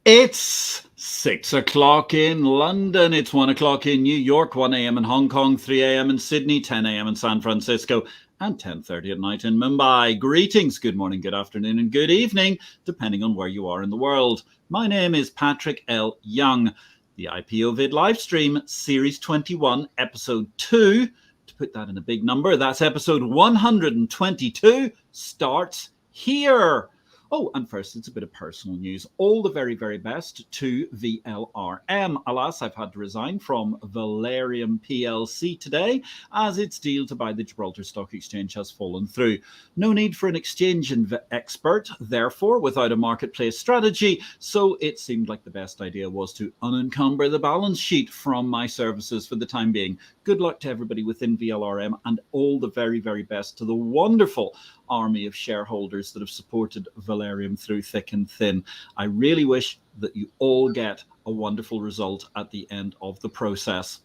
It's 6 o'clock in London. It's 1 o'clock in New York, 1 a.m. in Hong Kong, 3 a.m. in Sydney, 10 a.m. in San Francisco, and 10:30 at night in Mumbai. Greetings, good morning, good afternoon, and good evening, depending on where you are in the world. My name is Patrick L. Young. The IPO-VID Livestream, Series 21, Episode 2, to put that in a big number, that's Episode 122, starts here. Oh, and first, it's a bit of personal news. All the very, very best to VLRM. Alas, I've had to resign from Valerium PLC today, as its deal to buy the Gibraltar Stock Exchange has fallen through. No need for an exchange expert, therefore, without a marketplace strategy, so it seemed like the best idea was to unencumber the balance sheet from my services for the time being. Good luck to everybody within VLRM, and all the very, very best to the wonderful army of shareholders that have supported Valerium through thick and thin. I really wish that you all get a wonderful result at the end of the process.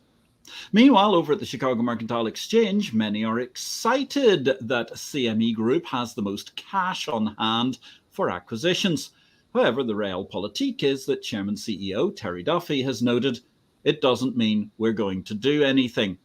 Meanwhile, over at the Chicago Mercantile Exchange, many are excited that CME Group has the most cash on hand for acquisitions. However, the realpolitik is that Chairman CEO Terry Duffy has noted it doesn't mean we're going to do anything.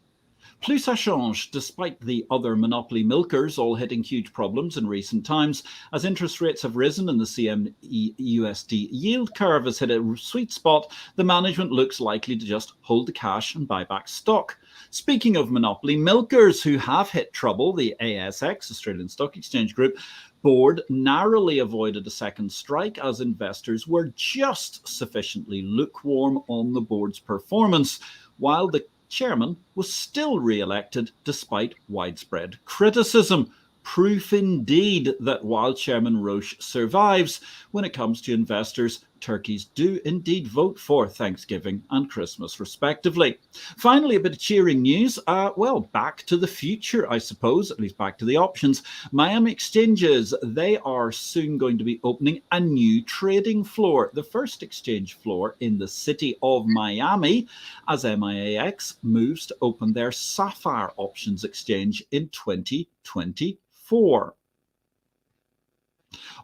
Plus ça change, despite the other monopoly milkers all hitting huge problems in recent times, as interest rates have risen and the CME USD yield curve has hit a sweet spot, the management looks likely to just hold the cash and buy back stock. Speaking of monopoly milkers who have hit trouble, the ASX, Australian Stock Exchange Group, board narrowly avoided a second strike as investors were just sufficiently lukewarm on the board's performance, while the chairman was still re-elected despite widespread criticism. Proof indeed that while Chairman Roche survives, when it comes to investors, turkeys do indeed vote for Thanksgiving and Christmas respectively. Finally, a bit of cheering news. Well, back to the future, I suppose, at least back to the options. Miami exchanges, they are soon going to be opening a new trading floor, the first exchange floor in the city of Miami, as MIAX moves to open their Sapphire Options Exchange in 2024.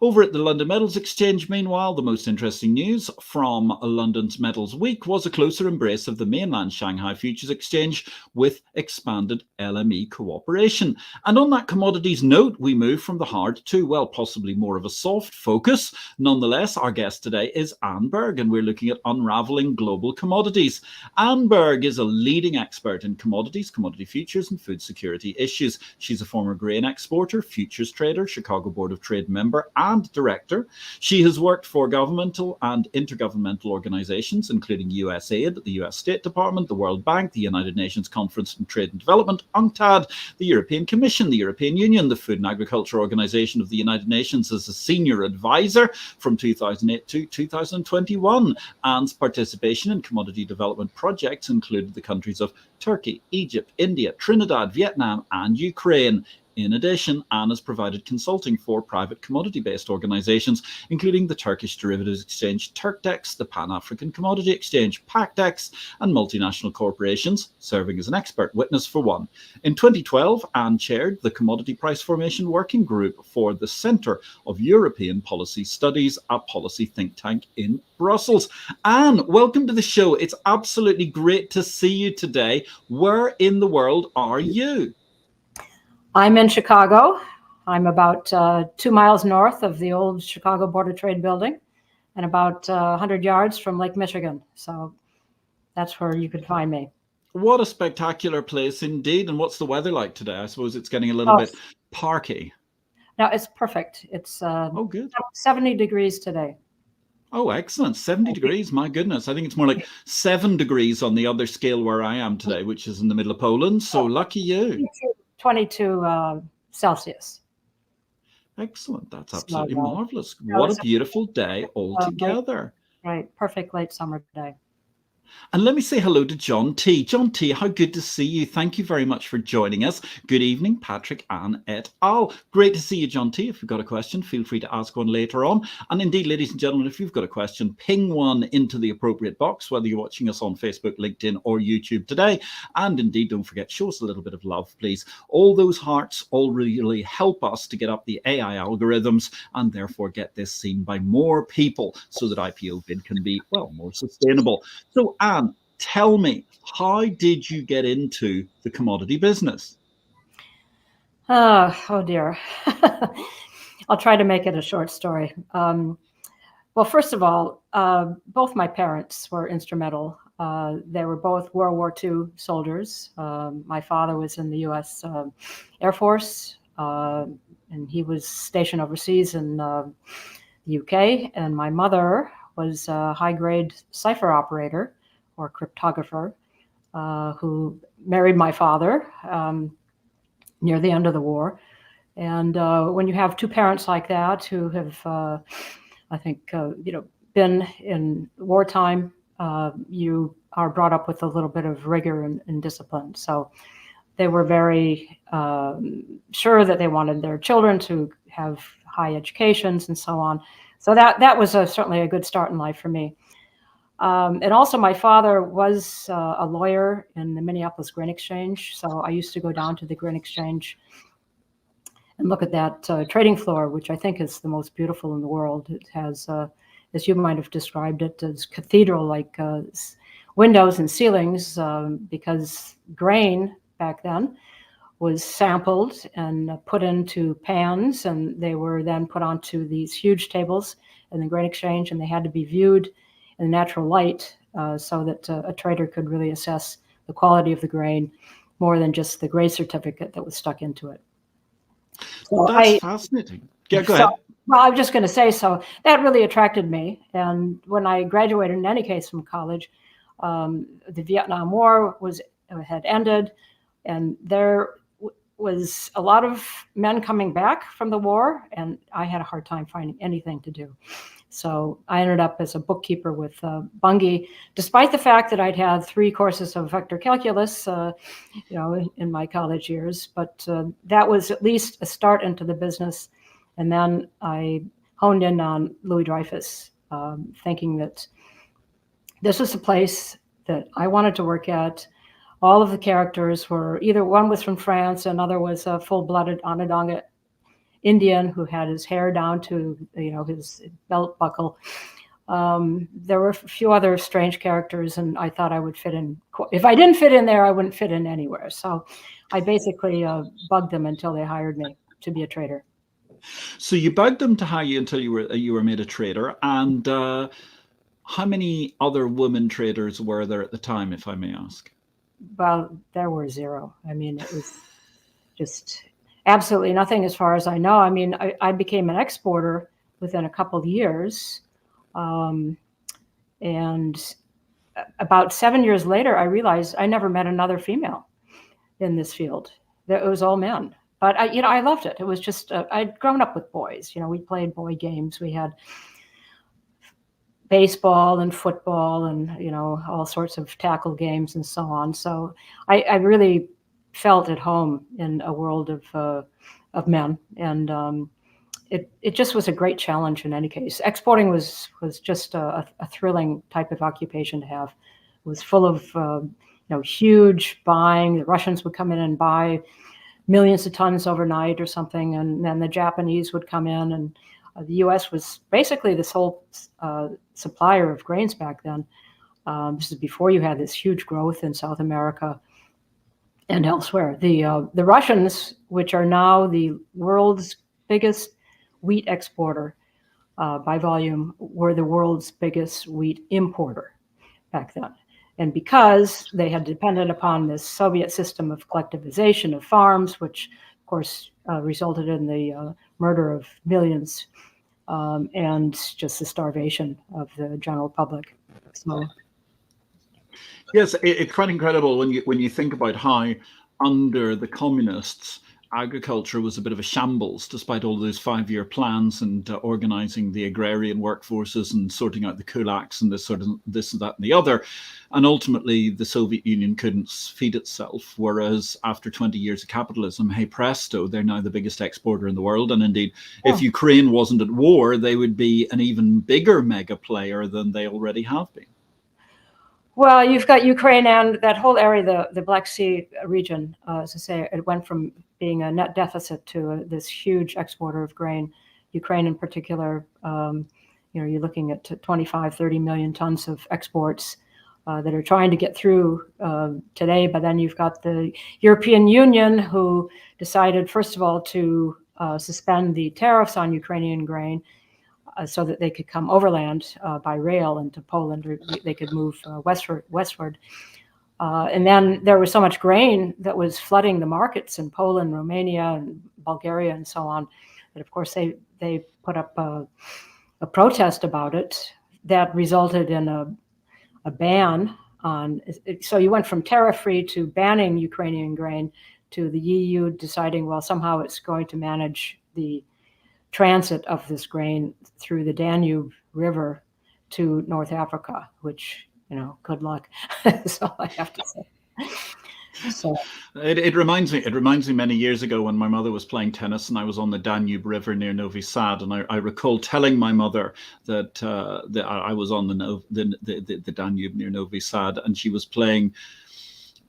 Over at the London Metals Exchange, meanwhile, the most interesting news from London's Metals Week was a closer embrace of the mainland Shanghai Futures Exchange with expanded LME cooperation. And on that commodities note, we move from the hard to, well, possibly more of a soft focus. Nonetheless, our guest today is Ann Berg, and we're looking at unraveling global commodities. Ann Berg is a leading expert in commodities, commodity futures, and food security issues. She's a former grain exporter, futures trader, Chicago Board of Trade member, and director. She has worked for governmental and intergovernmental organizations, including USAID, the US State Department, the World Bank, the United Nations Conference on Trade and Development, UNCTAD, the European Commission, the European Union, the Food and Agriculture Organization of the United Nations as a senior advisor from 2008 to 2021. Ann's participation in commodity development projects included the countries of Turkey, Egypt, India, Trinidad, Vietnam, and Ukraine. In addition, Ann has provided consulting for private commodity-based organizations, including the Turkish Derivatives Exchange Turkdex, the Pan-African Commodity Exchange PACDEX, and multinational corporations, serving as an expert witness for one. In 2012, Ann chaired the Commodity Price Formation Working Group for the Centre of European Policy Studies, a policy think tank in Brussels. Ann, welcome to the show. It's absolutely great to see you today. Where in the world are you? I'm in Chicago. I'm about 2 miles north of the old Chicago Board of Trade building and about 100 yards from Lake Michigan. So that's where you could find me. What a spectacular place indeed. And what's the weather like today? I suppose it's getting a little bit parky. No, it's perfect. It's good. 70 degrees today. Oh, excellent. 70 degrees. My goodness. I think it's more like 7 degrees on the other scale where I am today, which is in the middle of Poland. So lucky you. 22 Celsius. Excellent. That's absolutely marvelous. What a beautiful day altogether. Right. Perfect late summer day. And let me say hello to John T. John T, how good to see you. Thank you very much for joining us. Good evening, Patrick, Ann et al. Great to see you, John T. If you've got a question, feel free to ask one later on. And indeed, ladies and gentlemen, if you've got a question, ping one into the appropriate box, whether you're watching us on Facebook, LinkedIn, or YouTube today. And indeed, don't forget, show us a little bit of love, please. All those hearts all really help us to get up the AI algorithms and therefore get this seen by more people so that IPO-VID can be, well, more sustainable. So, Ann, tell me, how did you get into the commodity business? Oh dear. I'll try to make it a short story. Well, first of all, both my parents were instrumental. They were both World War II soldiers. My father was in the U.S. Air Force, and he was stationed overseas in the UK. And my mother was a high-grade cipher operator or cryptographer who married my father near the end of the war. And when you have two parents like that who have, I think, been in wartime, you are brought up with a little bit of rigor and discipline. So they were very sure that they wanted their children to have high educations and so on. So that was certainly a good start in life for me. And also my father was a lawyer in the Minneapolis Grain Exchange. So I used to go down to the Grain Exchange and look at that trading floor, which I think is the most beautiful in the world. It has, as you might have described it, as cathedral-like windows and ceilings, because grain back then was sampled and put into pans, and they were then put onto these huge tables in the Grain Exchange, and they had to be viewed in natural light so that a trader could really assess the quality of the grain more than just the grade certificate that was stuck into it. So That's fascinating. Yeah, go ahead. Well, I was just going to say, so that really attracted me. And when I graduated, in any case, from college, the Vietnam War had ended, and there was a lot of men coming back from the war, and I had a hard time finding anything to do. So I ended up as a bookkeeper with Bunge, despite the fact that I'd had 3 courses of vector calculus, in my college years. But that was at least a start into the business. And then I honed in on Louis Dreyfus, thinking that this was a place that I wanted to work at. All of the characters were either one was from France, another was a full-blooded Onondaga Indian who had his hair down to his belt buckle. There were a few other strange characters, and I thought I would fit in. If I didn't fit in there, I wouldn't fit in anywhere. So I basically bugged them until they hired me to be a trader. So you bugged them to hire you until you were made a trader. And how many other women traders were there at the time, if I may ask? Well, there were 0. I mean, it was just absolutely nothing as far as I know. I mean, I became an exporter within a couple of years. And about 7 years later, I realized I never met another female in this field. It was all men. But I loved it. It was just, I'd grown up with boys. We played boy games. We had baseball and football and, all sorts of tackle games and so on. So I really felt at home in a world of men. And it just was a great challenge in any case. Exporting was just a thrilling type of occupation to have. It was full of, huge buying. The Russians would come in and buy millions of tons overnight or something. And then the Japanese would come in, and the U.S. was basically the sole supplier of grains back then. This is before you had this huge growth in South America and elsewhere. The Russians, which are now the world's biggest wheat exporter by volume, were the world's biggest wheat importer back then. And because they had depended upon this Soviet system of collectivization of farms, which of course resulted in the murder of millions and just the starvation of the general public. So, yes, it's quite incredible when you think about how under the communists agriculture was a bit of a shambles, despite all those 5-year plans and organizing the agrarian workforces and sorting out the kulaks and this, that, and the other. And ultimately, the Soviet Union couldn't feed itself. Whereas after 20 years of capitalism, hey presto, they're now the biggest exporter in the world. And indeed, if Ukraine wasn't at war, they would be an even bigger mega player than they already have been. Well, you've got Ukraine and that whole area, the Black Sea region, as I say, it went from being a net deficit to this huge exporter of grain. Ukraine in particular, you're looking at 25, 30 million tons of exports that are trying to get through today. But then you've got the European Union, who decided, first of all, to suspend the tariffs on Ukrainian grain, so that they could come overland by rail into Poland, or they could move westward. And then there was so much grain that was flooding the markets in Poland, Romania, and Bulgaria, and so on, that of course they put up a protest about it that resulted in a ban on. So you went from tariff-free to banning Ukrainian grain to the EU deciding, well, somehow it's going to manage the transit of this grain through the Danube River to North Africa, which, good luck. That's all I have to say. So it reminds me many years ago when my mother was playing tennis and I was on the Danube River near Novi Sad, and I recall telling my mother that I was on the Danube near Novi Sad, and she was playing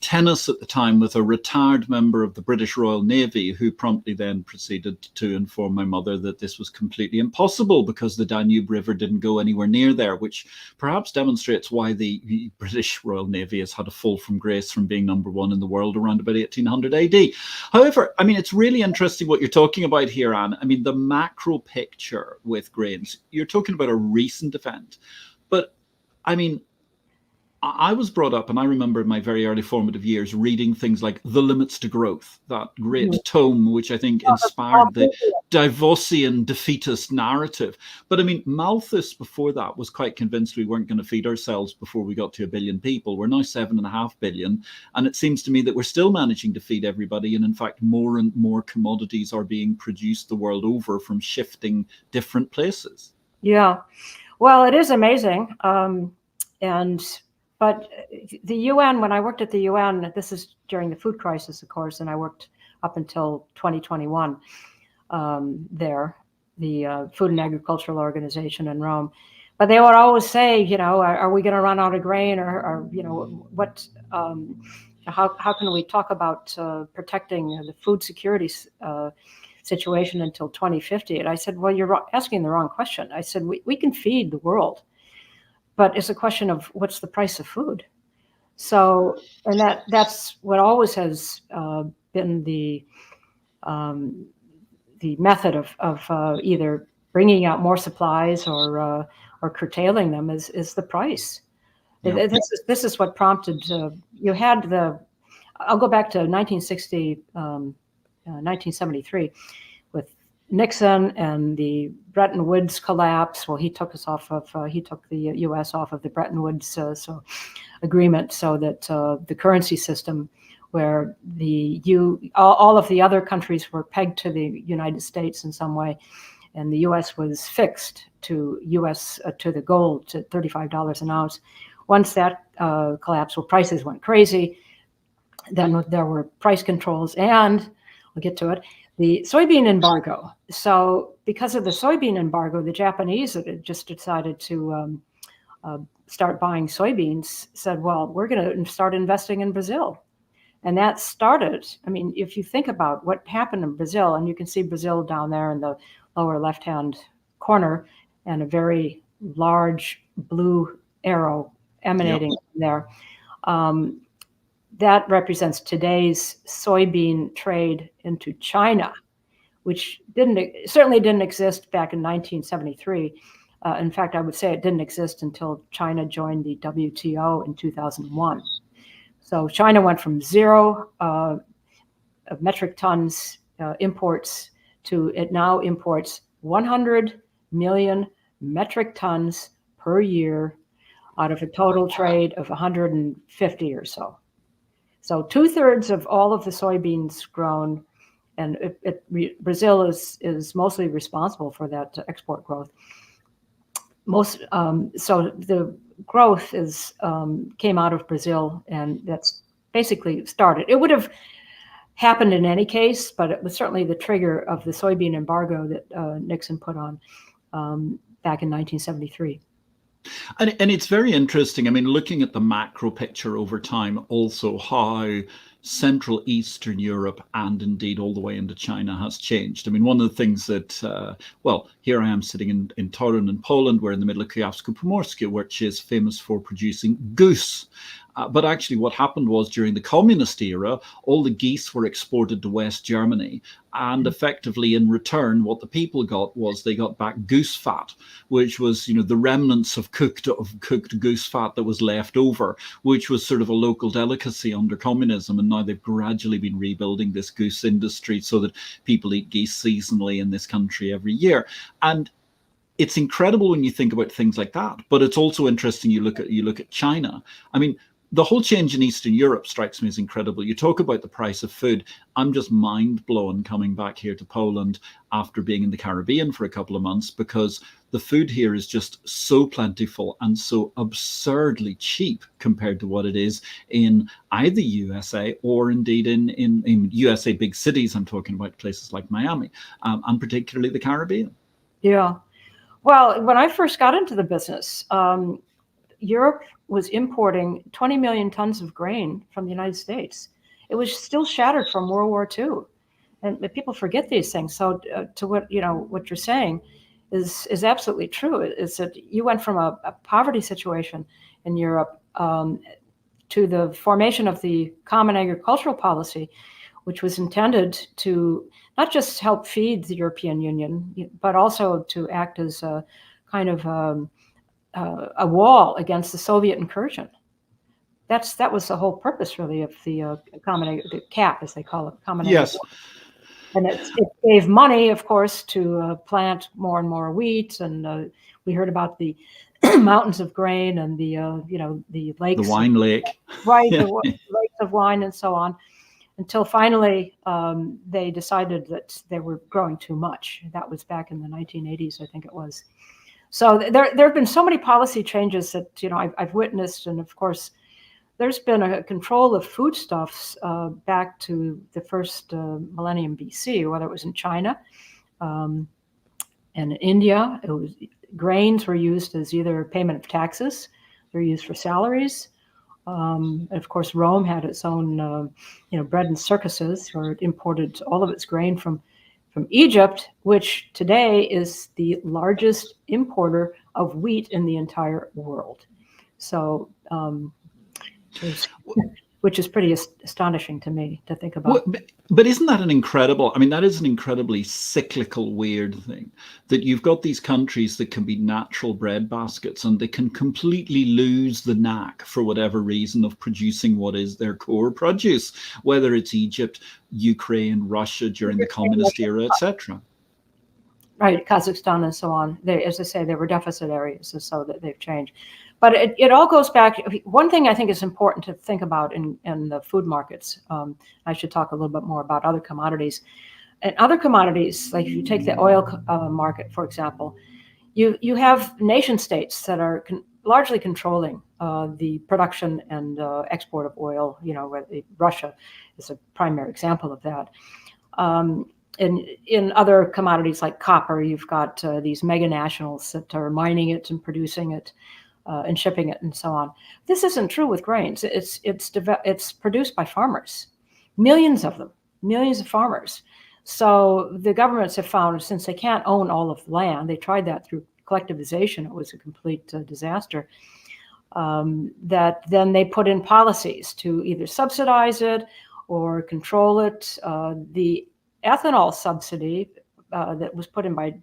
tennis at the time with a retired member of the British Royal Navy, who promptly then proceeded to inform my mother that this was completely impossible because the Danube River didn't go anywhere near there, which perhaps demonstrates why the British Royal Navy has had a fall from grace from being number one in the world around about 1800 AD. However, it's really interesting what you're talking about here, Anne. The macro picture with grains, you're talking about a recent event, but I was brought up, and I remember in my very early formative years reading things like The Limits to Growth, that great tome, which I think inspired the Davosian defeatist narrative. But Malthus before that was quite convinced we weren't going to feed ourselves before we got to 1 billion people. We're now 7.5 billion. And it seems to me that we're still managing to feed everybody. And in fact, more and more commodities are being produced the world over from shifting different places. Yeah, well, it is amazing. But the UN, when I worked at the UN, this is during the food crisis, of course, and I worked up until 2021 there, the Food and Agricultural Organization in Rome. But they would always say, are we going to run out of grain, or what? How can we talk about protecting the food security situation until 2050? And I said, well, you're asking the wrong question. I said, we can feed the world, but it's a question of what's the price of food. So, and that's what always has been the method of either bringing out more supplies or curtailing them is the price. Yeah. This is what prompted. You had I'll go back to 1973 with Nixon and the Bretton Woods collapse. Well, he took the U.S. off of the Bretton Woods agreement, so that the currency system, where all of the other countries were pegged to the United States in some way, and the U.S. was fixed to the gold, to $35 an ounce. Once that collapsed, well, prices went crazy. Then there were price controls, and we'll get to it, the soybean embargo. So because of the soybean embargo, the Japanese that just decided to start buying soybeans said, well, we're going to start investing in Brazil. And that started, if you think about what happened in Brazil, and you can see Brazil down there in the lower left-hand corner, and a very large blue arrow emanating there. That represents today's soybean trade into China, which certainly didn't exist back in 1973. In fact, I would say it didn't exist until China joined the WTO in 2001. So China went from 0 metric tons imports to it now imports 100 million metric tons per year out of a total trade of 150 or so. So 2/3 of all of the soybeans grown And Brazil is mostly responsible for that export growth. So the growth came out of Brazil, and that's basically started. It would have happened in any case, but it was certainly the trigger of the soybean embargo that Nixon put on back in 1973. And it's very interesting. I mean, looking at the macro picture over time, also how Central Eastern Europe and indeed all the way into China has changed. I mean, one of the things that, well, here I am sitting in Torun in Poland. We're in the middle of Kujawsko-Pomorskie, which is famous for producing goose. But actually what happened was during the communist era, all the geese were exported to West Germany. And effectively in return, what the people got was they got back goose fat, which was, the remnants of cooked goose fat that was left over, which was sort of a local delicacy under communism. And now they've gradually been rebuilding this goose industry so that people eat geese seasonally in this country every year. And it's incredible when you think about things like that. But it's also interesting, you look at China. I mean, the whole change in Eastern Europe strikes me as incredible. You talk about the price of food. I'm just mind blown coming back here to Poland after being in the Caribbean for a couple of months, because the food here is just so plentiful and so absurdly cheap compared to what it is in either USA or indeed in USA big cities. I'm talking about places like Miami, and particularly the Caribbean. Yeah. Well, when I first got into the business, Europe was importing 20 million tons of grain from the United States. It was still shattered from World War II, and people forget these things. So, to what you're saying is absolutely true. Is that you went from a poverty situation in Europe to the formation of the Common Agricultural Policy, which was intended to not just help feed the European Union, but also to act as a kind of a wall against the Soviet incursion. That was the whole purpose, really, of the the CAP, as they call it, Common Yes. And it gave money, of course, to plant more and more wheat, and we heard about the mountains of grain and the the lakes, the wine lake, right? Yeah. The lakes of wine and so on, until finally they decided that they were growing too much. That was back in the 1980s, I think it was. So there have been so many policy changes that I've witnessed, and of course, there's been a control of foodstuffs back to the first millennium BC, whether it was in China and in India. Grains were used as either payment of taxes, they're used for salaries. And of course, Rome had its own bread and circuses, where it imported all of its grain from Egypt, which today is the largest importer of wheat in the entire world. So, which is pretty astonishing to me to think about. But isn't that that is an incredibly cyclical, weird thing, that you've got these countries that can be natural bread baskets and they can completely lose the knack, for whatever reason, of producing what is their core produce, whether it's Egypt, Ukraine, Russia during the communist era, etc. Right, Kazakhstan and so on. As I say, they were deficit areas, so that they've changed. But it all goes back. One thing I think is important to think about in the food markets. I should talk a little bit more about other commodities. And other commodities, like if you take the oil market, for example, you have nation states that are largely controlling the production and export of oil. Where Russia is a primary example of that. In other commodities like copper, you've got these mega nationals that are mining it and producing it. And shipping it and so on. This isn't true with grains. It's produced by farmers, millions of them, millions of farmers. So the governments have found, since they can't own all of the land, they tried that through collectivization. It was a complete disaster. That then they put in policies to either subsidize it or control it. The ethanol subsidy that was put in by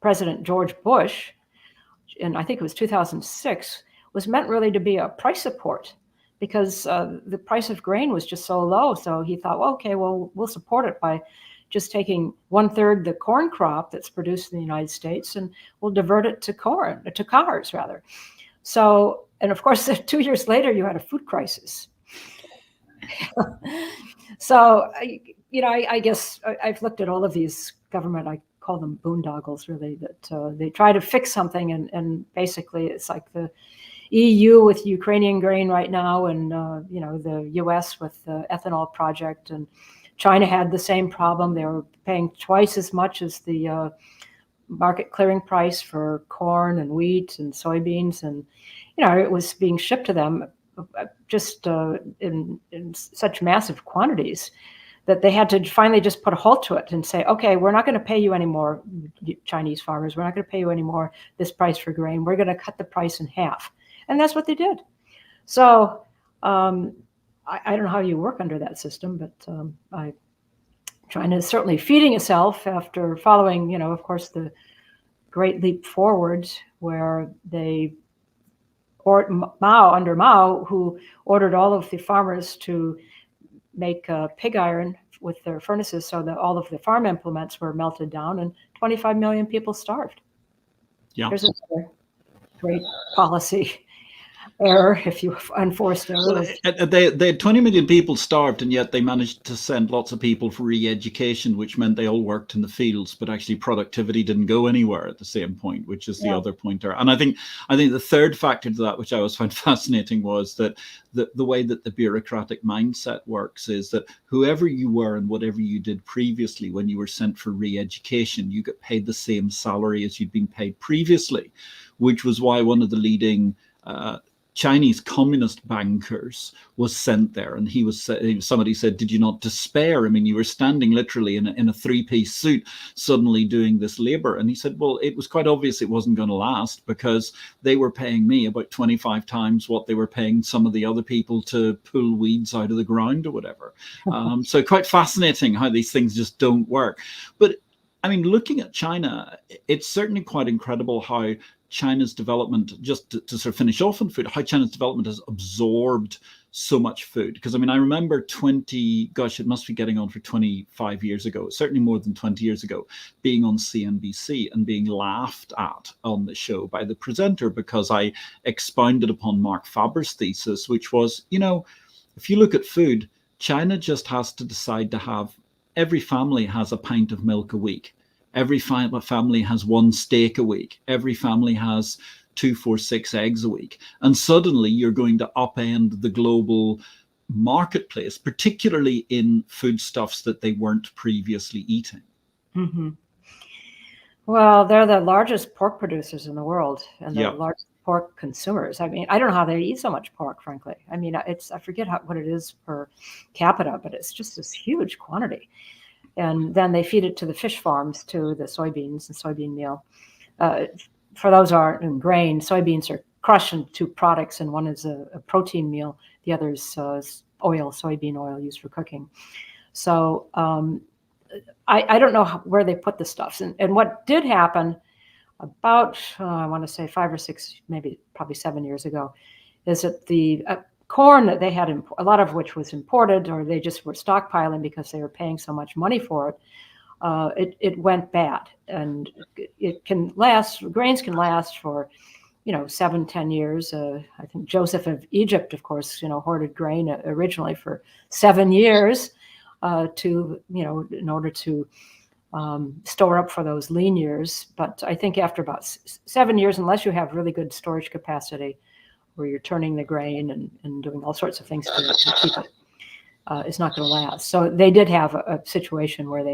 President George Bush, and I think it was 2006, was meant really to be a price support, because the price of grain was just so low. So he thought, well, okay, we'll support it by just taking 1/3 the corn crop that's produced in the United States, and we'll divert it to cars rather. So, and of course, 2 years later, you had a food crisis. So I guess I've looked at all of these government, I call them boondoggles, really, that they try to fix something, and basically it's like the EU with Ukrainian grain right now, and the US with the ethanol project, and China had the same problem. They were paying twice as much as the market clearing price for corn and wheat and soybeans, and it was being shipped to them just in such massive quantities that they had to finally just put a halt to it and say, okay, we're not going to pay you anymore, Chinese farmers. We're not going to pay you anymore this price for grain. We're going to cut the price in half. And that's what they did. So I don't know how you work under that system, but China is certainly feeding itself after following, of course, the Great Leap Forward, where under Mao, who ordered all of the farmers to make pig iron with their furnaces so that all of the farm implements were melted down, and 25 million people starved. Yeah. There's another great policy error, if you unforced error. Well, they had 20 million people starved, and yet they managed to send lots of people for re-education, which meant they all worked in the fields, but actually productivity didn't go anywhere at the same point, which is the other pointer. And I think the third factor to that, which I always found fascinating, was that the way that the bureaucratic mindset works is that whoever you were and whatever you did previously, when you were sent for re-education, you get paid the same salary as you'd been paid previously, which was why one of the leading Chinese communist bankers was sent there, and somebody said, did you not despair? I mean, you were standing literally in a three-piece suit suddenly doing this labor. And he said, well, it was quite obvious it wasn't going to last, because they were paying me about 25 times what they were paying some of the other people to pull weeds out of the ground or whatever. So quite fascinating how these things just don't work. But I mean, looking at China, it's certainly quite incredible how China's development, just to sort of finish off on food, how China's development has absorbed so much food. Because I mean, I remember it must be getting on for 25 years ago, certainly more than 20 years ago, being on CNBC and being laughed at on the show by the presenter because I expounded upon Mark Faber's thesis, which was, if you look at food, China just has to decide to have, every family has a pint of milk a week. Every family has one steak a week. Every family has 2, 4, 6 eggs a week. And suddenly you're going to upend the global marketplace, particularly in foodstuffs that they weren't previously eating. Mm-hmm. Well, they're the largest pork producers in the world, and the largest pork consumers. I mean, I don't know how they eat so much pork, frankly. I mean, I forget what it is per capita, but it's just this huge quantity. And then they feed it to the fish farms, to the soybeans and soybean meal. For those who aren't in grain, soybeans are crushed into 2 products, and one is a protein meal. The other is oil, soybean oil used for cooking. So I don't know where they put the stuffs. And what did happen about, I want to say 5 or 6, probably 7 years ago, is that the corn that they had, a lot of which was imported, or they just were stockpiling because they were paying so much money for it, it went bad. And it can last, grains can last for, 7, 10 years. I think Joseph of Egypt, of course, hoarded grain originally for 7 years in order to store up for those lean years. But I think after about 7 years, unless you have really good storage capacity, where you're turning the grain and doing all sorts of things to keep it, it's not going to last. So they did have a situation where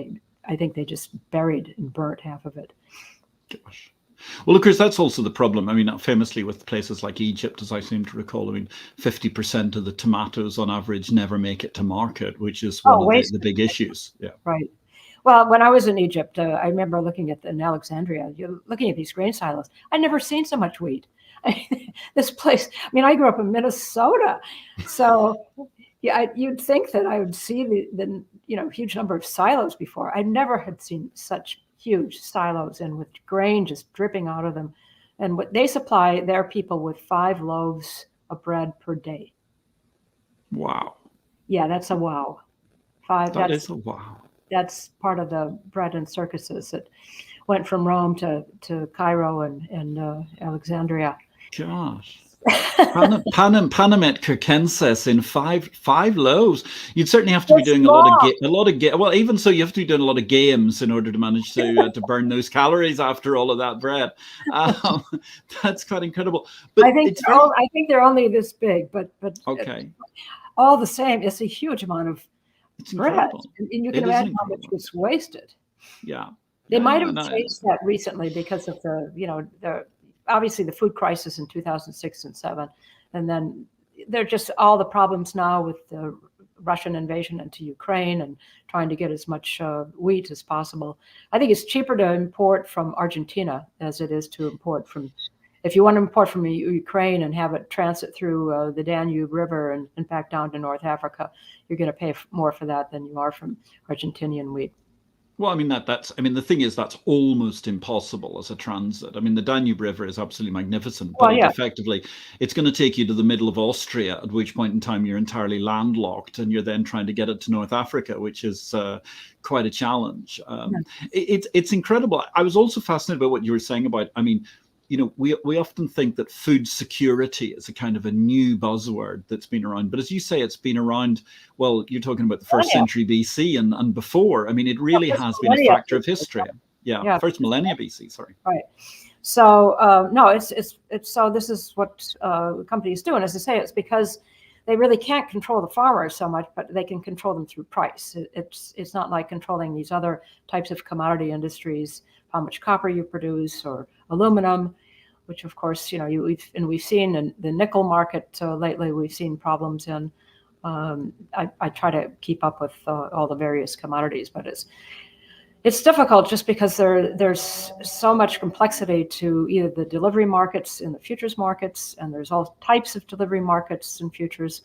I think they just buried and burnt half of it. Gosh. Well, of course, that's also the problem. I mean, famously with places like Egypt, as I seem to recall, 50% of the tomatoes on average never make it to market, which is one of the big issues. Yeah. Right. Well, when I was in Egypt, I remember looking in Alexandria, looking at these grain silos. I'd never seen so much wheat. This place, I grew up in Minnesota, so you'd think that I would see the huge number of silos before. I never had seen such huge silos, and with grain just dripping out of them. And what they supply their people with 5 loaves of bread per day. Wow. Yeah, that's a wow. 5. That is a wow. That's part of the bread and circuses that went from Rome to Cairo and Alexandria. Gosh. Panamet Kirkenses in five loaves. You'd certainly have to be It's doing long. well, even so, you have to be doing a lot of games in order to manage to burn those calories after all of that bread. That's quite incredible. But I think they're only this big, but okay. All the same, it's a huge amount of bread, and you can imagine how much gets wasted. Yeah. They might have changed that recently because of obviously the food crisis in 2006 and 2007, and then there are just all the problems now with the Russian invasion into Ukraine and trying to get as much wheat as possible. I think it's cheaper to import from Argentina as it is to import from. If you want to import from Ukraine and have it transit through the Danube River and back down to North Africa, you're going to pay more for that than you are from Argentinian wheat. Well, I mean, the thing is, that's almost impossible as a transit. I mean, the Danube River is absolutely magnificent, but effectively, it's going to take you to the middle of Austria, at which point in time you're entirely landlocked, and you're then trying to get it to North Africa, which is quite a challenge. It's incredible. I was also fascinated by what you were saying about, I mean, we often think that food security is a kind of a new buzzword that's been around. But as you say, it's been around, well, you're talking about the first century BC and before. I mean, it really has been a factor of history. Yeah, first millennia BC, sorry. Right. So, no, it's so this is what companies do. And as I say, it's because they really can't control the farmers so much, but they can control them through price. It's not like controlling these other types of commodity industries, how much copper you produce or aluminum, which of course, we've seen in the nickel market lately, we've seen problems in. I try to keep up with all the various commodities, but it's difficult just because there's so much complexity to either the delivery markets in the futures markets, and there's all types of delivery markets and futures.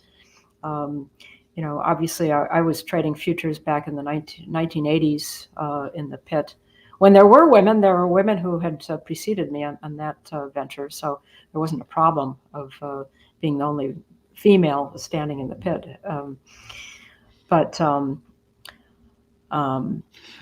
Obviously I was trading futures back in the 1980s in the pit. When there were women who had preceded me on that venture, so there wasn't a problem of being the only female standing in the pit.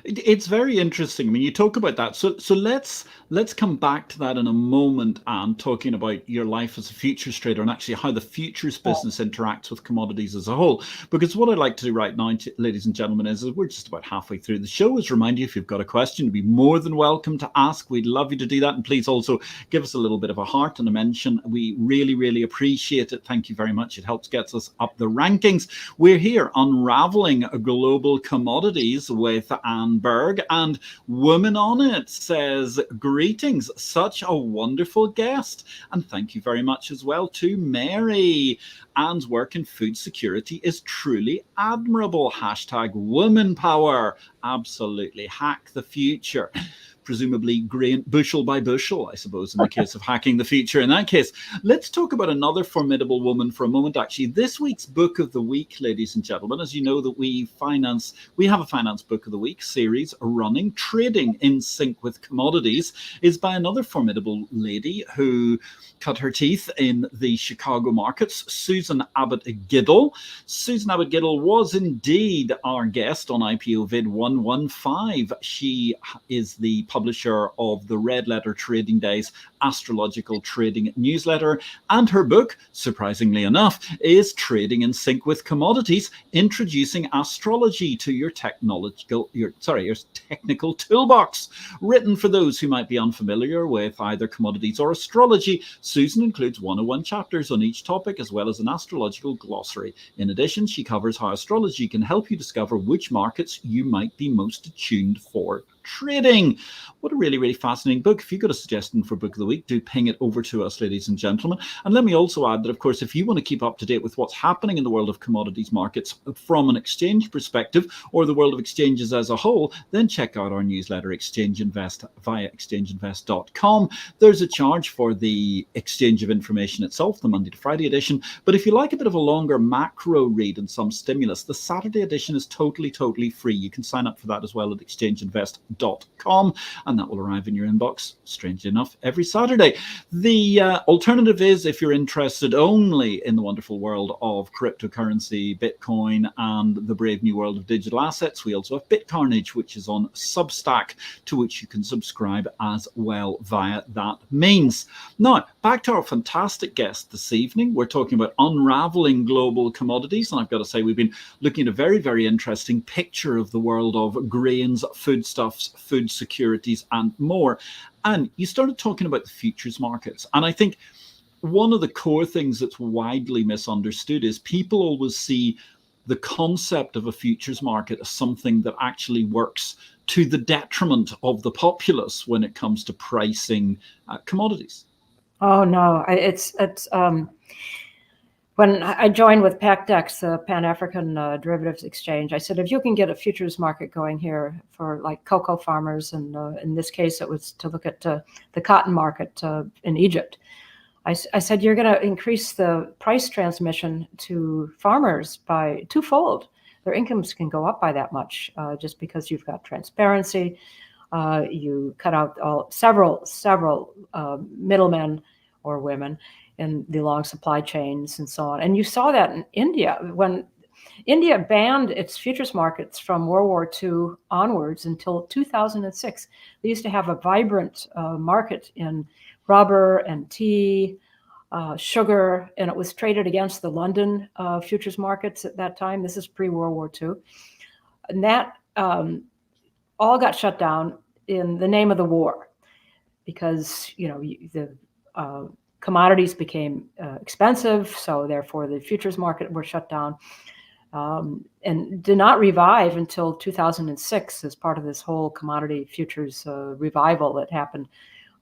It's very interesting. I mean, you talk about that. So let's come back to that in a moment, Anne, talking about your life as a futures trader and actually how the futures business interacts with commodities as a whole. Because what I'd like to do right now, ladies and gentlemen, is we're just about halfway through the show. Is remind you, if you've got a question, you'd be more than welcome to ask. We'd love you to do that. And please also give us a little bit of a heart and a mention. We really, really appreciate it. Thank you very much. It helps get us up the rankings. We're here unraveling global commodities with Ann Berg, and Woman on It says, greetings, such a wonderful guest. And thank you very much as well to Mary. Ann's work in food security is truly admirable. Hashtag woman power. Absolutely. Hack the future. Presumably grain bushel by bushel, I suppose, in the case of hacking the future. In that case, let's talk about another formidable woman for a moment. Actually, this week's book of the week, ladies and gentlemen, as you know, that we have a finance book of the week series running, Trading in Sync with Commodities, is by another formidable lady who cut her teeth in the Chicago markets, Susan Abbott-Giddle. Susan Abbott-Giddle was indeed our guest on IPO-VID 115. She is the publisher of the Red Letter Trading Days astrological trading newsletter, and her book, surprisingly enough, is Trading in Sync with Commodities, introducing astrology to your technical toolbox. Written for those who might be unfamiliar with either commodities or astrology, Susan includes 101 chapters on each topic, as well as an astrological glossary. In addition, she covers how astrology can help you discover which markets you might be most attuned for trading. What a really, really fascinating book. If you've got a suggestion for Book of the Week, do ping it over to us, ladies and gentlemen. And let me also add that, of course, if you want to keep up to date with what's happening in the world of commodities markets from an exchange perspective, or the world of exchanges as a whole, then check out our newsletter, Exchange Invest, via exchangeinvest.com. There's a charge for the exchange of information itself, the Monday to Friday edition. But if you like a bit of a longer macro read and some stimulus, the Saturday edition is totally free. You can sign up for that as well at exchangeinvest.com. unravelling.com, and that will arrive in your inbox, strangely enough, every Saturday. The alternative is, if you're interested only in the wonderful world of cryptocurrency, Bitcoin, and the brave new world of digital assets, we also have BitCarnage, which is on Substack, to which you can subscribe as well via that means. Now, back to our fantastic guest this evening. We're talking about unraveling global commodities, and I've got to say, we've been looking at a very, very interesting picture of the world of grains, foodstuffs, food securities, and more. And you started talking about the futures markets, and I think one of the core things that's widely misunderstood is people always see the concept of a futures market as something that actually works to the detriment of the populace when it comes to pricing commodities. Oh no, when I joined with PACDEX, the Pan-African Derivatives Exchange, I said, if you can get a futures market going here for like cocoa farmers, and in this case, it was to look at the cotton market in Egypt. I said, you're going to increase the price transmission to farmers by twofold. Their incomes can go up by that much just because you've got transparency. You cut out several middlemen or women in the long supply chains and so on. And you saw that in India. When India banned its futures markets from World War II onwards until 2006, they used to have a vibrant market in rubber and tea, sugar, and it was traded against the London futures markets at that time. This is pre-World War II. And that all got shut down in the name of the war because, the commodities became expensive, so therefore the futures market were shut down and did not revive until 2006 as part of this whole commodity futures revival that happened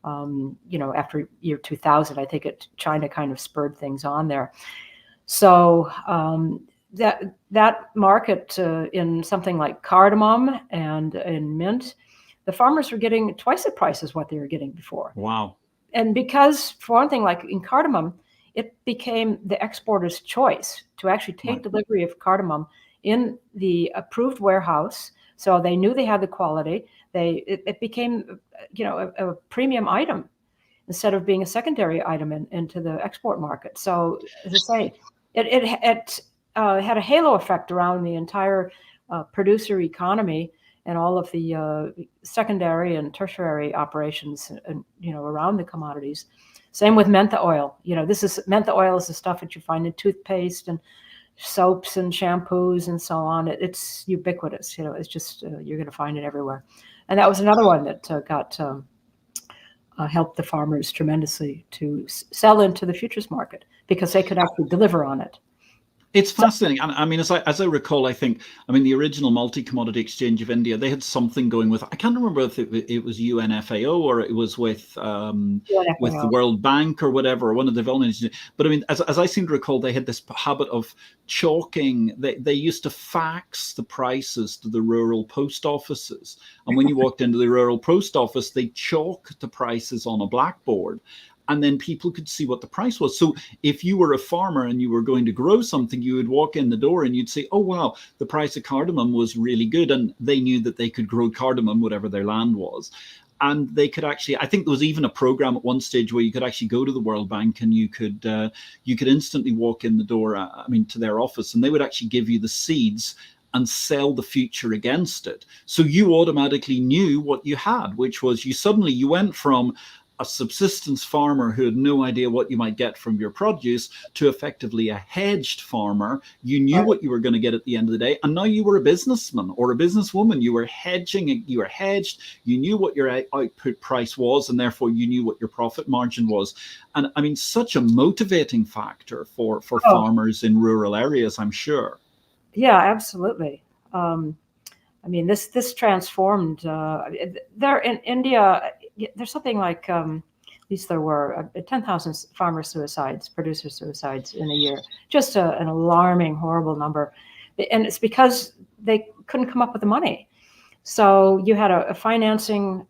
after year 2000. I think China kind of spurred things on there. So that market in something like cardamom and in mint, the farmers were getting twice the price as what they were getting before. Wow. And because, for one thing, like in cardamom, it became the exporter's choice to actually take delivery of cardamom in the approved warehouse. So they knew they had the quality. It became, a premium item instead of being a secondary item into the export market. So as I say, it had a halo effect around the entire producer economy and all of the secondary and tertiary operations, around the commodities. Same with mentha oil. Mentha oil is the stuff that you find in toothpaste and soaps and shampoos and so on. It's ubiquitous. It's just you're going to find it everywhere. And that was another one that helped the farmers tremendously to sell into the futures market because they could actually deliver on it. It's fascinating. And I mean, as I recall, the original multi-commodity exchange of India, they had something going with, I can't remember if it was UN-FAO or it was with the World Bank or whatever, or one of the development agencies. But I mean, as I seem to recall, they had this habit of chalking. They used to fax the prices to the rural post offices. And when you walked into the rural post office, they chalked the prices on a blackboard. And then people could see what the price was. So if you were a farmer and you were going to grow something, you would walk in the door and you'd say, oh, wow, the price of cardamom was really good. And they knew that they could grow cardamom, whatever their land was. And they could actually, I think there was even a program at one stage where you could actually go to the World Bank and you could instantly walk in the door, to their office, and they would actually give you the seeds and sell the future against it. So you automatically knew what you had, which was you went from a subsistence farmer who had no idea what you might get from your produce to effectively a hedged farmer. You knew what you were going to get at the end of the day. And now you were a businessman or a businesswoman. You were hedging, you were hedged. You knew what your output price was, and therefore you knew what your profit margin was. And I mean, such a motivating factor for farmers in rural areas, I'm sure. Yeah, absolutely. This transformed there in India. There's something like, at least there were 10,000 farmer suicides, producer suicides in a year. Just an alarming, horrible number. And it's because they couldn't come up with the money. So you had a financing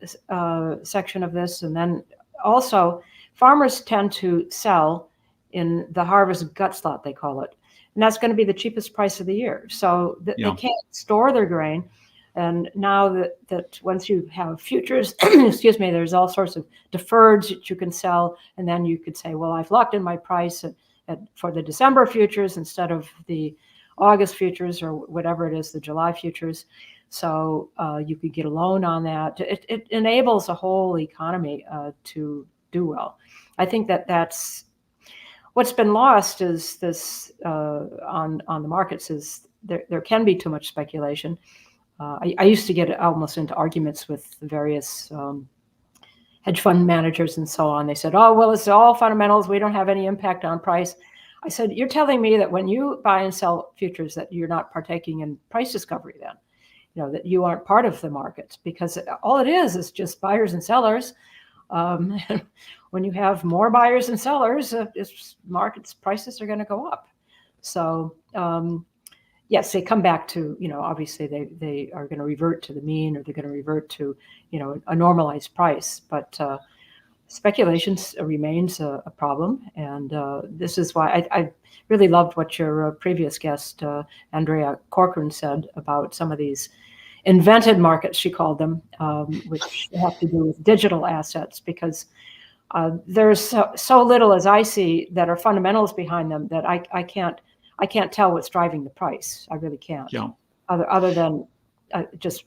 section of this. And then also farmers tend to sell in the harvest gut slot, they call it. And that's going to be the cheapest price of the year. So they can't store their grain. And now that once you have futures, excuse me, there's all sorts of deferreds that you can sell. And then you could say, well, I've locked in my price for the December futures instead of the August futures or whatever it is, the July futures. So you could get a loan on that. It enables a whole economy to do well. I think that's what's been lost is this on the markets is there can be too much speculation. I used to get almost into arguments with the various hedge fund managers and so on. They said, oh, well, it's all fundamentals. We don't have any impact on price. I said, you're telling me that when you buy and sell futures that you're not partaking in price discovery then, that you aren't part of the market, because all it is just buyers and sellers. When you have more buyers and sellers, markets prices are going to go up. So yes, they come back to, obviously they are going to revert to the mean, or they're going to revert to, a normalized price. But speculation remains a problem. And this is why I really loved what your previous guest, Andrea Corcoran, said about some of these invented markets, she called them, which have to do with digital assets, because there's so little, as I see, that are fundamentals behind them that I can't tell what's driving the price. I really can't. Yeah. Other than just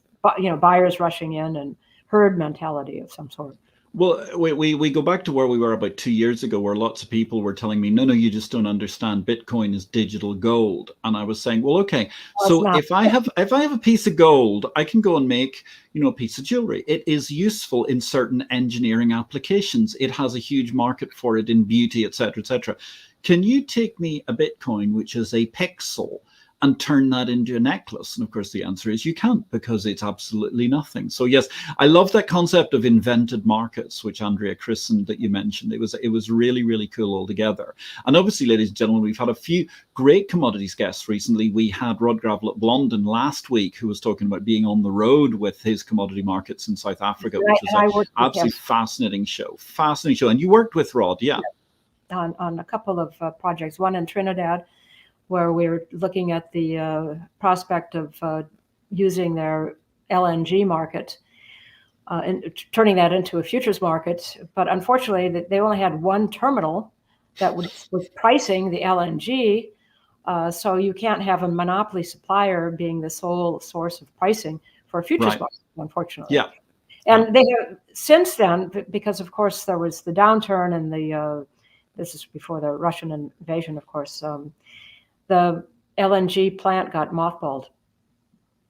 buyers rushing in and herd mentality of some sort. Well, we go back to where we were about 2 years ago, where lots of people were telling me, no, you just don't understand. Bitcoin is digital gold. And I was saying, well, okay, so if I have a piece of gold, I can go and make, a piece of jewelry. It is useful in certain engineering applications. It has a huge market for it in beauty, et cetera, et cetera. Can you take me a Bitcoin, which is a pixel, and turn that into a necklace? And of course, the answer is you can't, because it's absolutely nothing. So yes, I love that concept of invented markets, which Andrea christened, that you mentioned. It was really, really cool altogether. And obviously, ladies and gentlemen, we've had a few great commodities guests recently. We had Rod Gravel at Blondin last week, who was talking about being on the road with his commodity markets in South Africa, which was an absolutely fascinating show. Fascinating show. And you worked with Rod, yeah. On a couple of projects, one in Trinidad, where we were looking at the prospect of using their LNG market and turning that into a futures market. But unfortunately, they only had one terminal that was pricing the LNG. So you can't have a monopoly supplier being the sole source of pricing for a futures market, unfortunately. Yeah. And they have since then, because of course there was the downturn and this is before the Russian invasion, of course, the LNG plant got mothballed.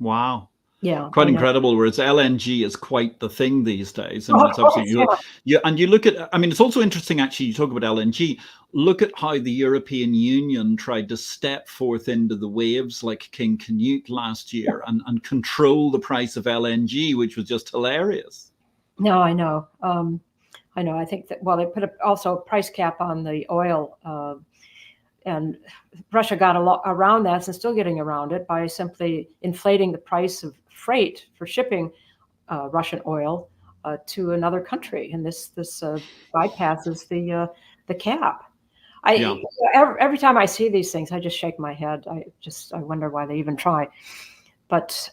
Wow. Yeah. Quite incredible. Whereas LNG is quite the thing these days. And that's absolutely, and you look at, it's also interesting, actually, you talk about LNG. Look at how the European Union tried to step forth into the waves like King Canute last year and control the price of LNG, which was just hilarious. No, I know. I think that, they put also a price cap on the oil, and Russia got around that, and still getting around it, by simply inflating the price of freight for shipping Russian oil to another country, and this bypasses the cap. Every time I see these things, I just shake my head. I wonder why they even try. But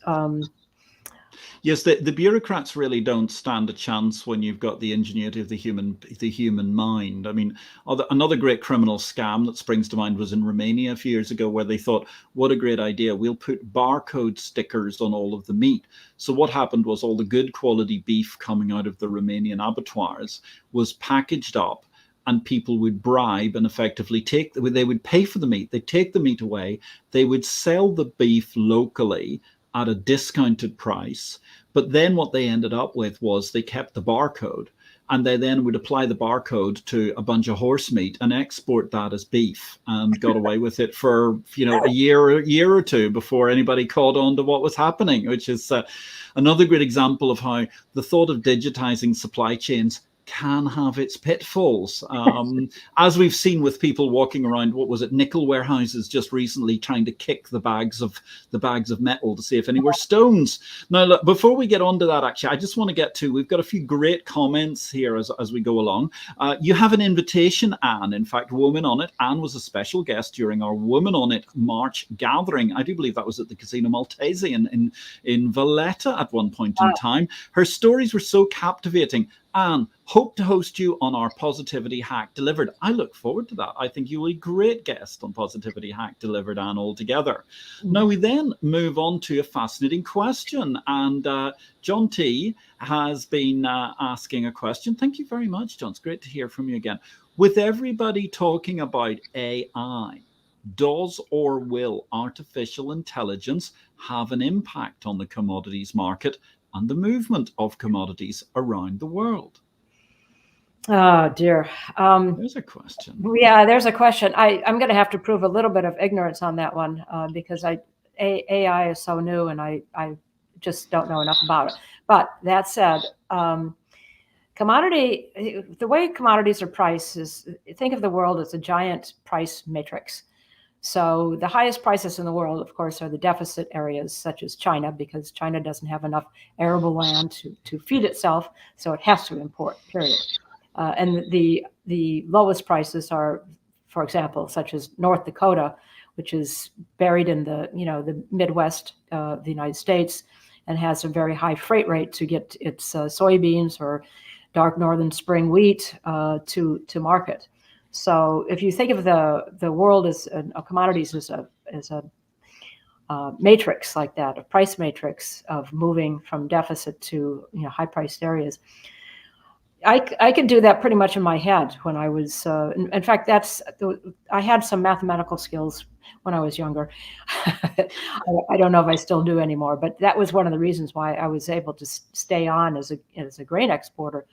yes, the bureaucrats really don't stand a chance when you've got the ingenuity of the human mind. Another great criminal scam that springs to mind was in Romania a few years ago, where they thought, what a great idea, we'll put barcode stickers on all of the meat. So what happened was all the good quality beef coming out of the Romanian abattoirs was packaged up, and people would bribe and effectively they would pay for the meat. They'd take the meat away. They would sell the beef locally at a discounted price. But then what they ended up with was they kept the barcode, and they then would apply the barcode to a bunch of horse meat and export that as beef, and got away with it for a year or two before anybody caught on to what was happening, which is another great example of how the thought of digitizing supply chains can have its pitfalls, as we've seen with people walking around, what was it, nickel warehouses just recently, trying to kick the bags of metal to see if any were stones. Now, look, before we get on to that, actually, I just want to get to, we've got a few great comments here as we go along. You have an invitation, Anne, in fact, Woman on It. Anne was a special guest during our Woman on It March gathering. I do believe that was at the Casino Maltese in Valletta at one point in time. Her stories were so captivating. Anne, hope to host you on our Positivity Hack Delivered. I look forward to that. I think you will be a great guest on Positivity Hack Delivered, Anne, altogether. Now, we then move on to a fascinating question. And John T. has been asking a question. Thank you very much, John. It's great to hear from you again. With everybody talking about AI, does or will artificial intelligence have an impact on the commodities market and the movement of commodities around the world? Oh, dear. There's a question. Yeah, there's a question. I'm going to have to prove a little bit of ignorance on that one because AI is so new and I just don't know enough about it. But that said, the way commodities are priced is, think of the world as a giant price matrix. So the highest prices in the world, of course, are the deficit areas such as China, because China doesn't have enough arable land to feed itself, so it has to import, period. And the lowest prices are, for example, such as North Dakota, which is buried in the Midwest of the United States and has a very high freight rate to get its soybeans or dark northern spring wheat to market. So if you think of the world as commodities as a matrix like that, a price matrix of moving from deficit to high priced areas, I can do that pretty much in my head when I was. In fact, I had some mathematical skills when I was younger. I don't know if I still do anymore, but that was one of the reasons why I was able to stay on as a grain exporter,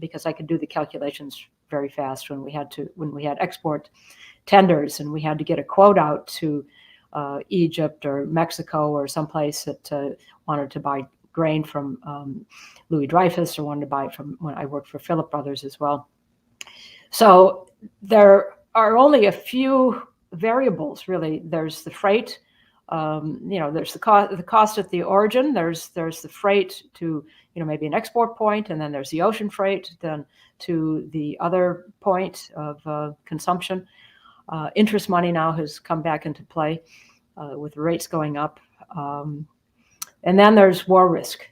because I could do the calculations very fast when we had export tenders and we had to get a quote out to Egypt or Mexico or someplace that wanted to buy grain from Louis Dreyfus, or wanted to buy it from, when I worked for Philip Brothers as well. So there are only a few variables, really. There's the freight, there's the cost at the origin, there's the freight to maybe an export point, and then there's the ocean freight then to the other point of consumption. Interest money now has come back into play with rates going up. And then there's war risk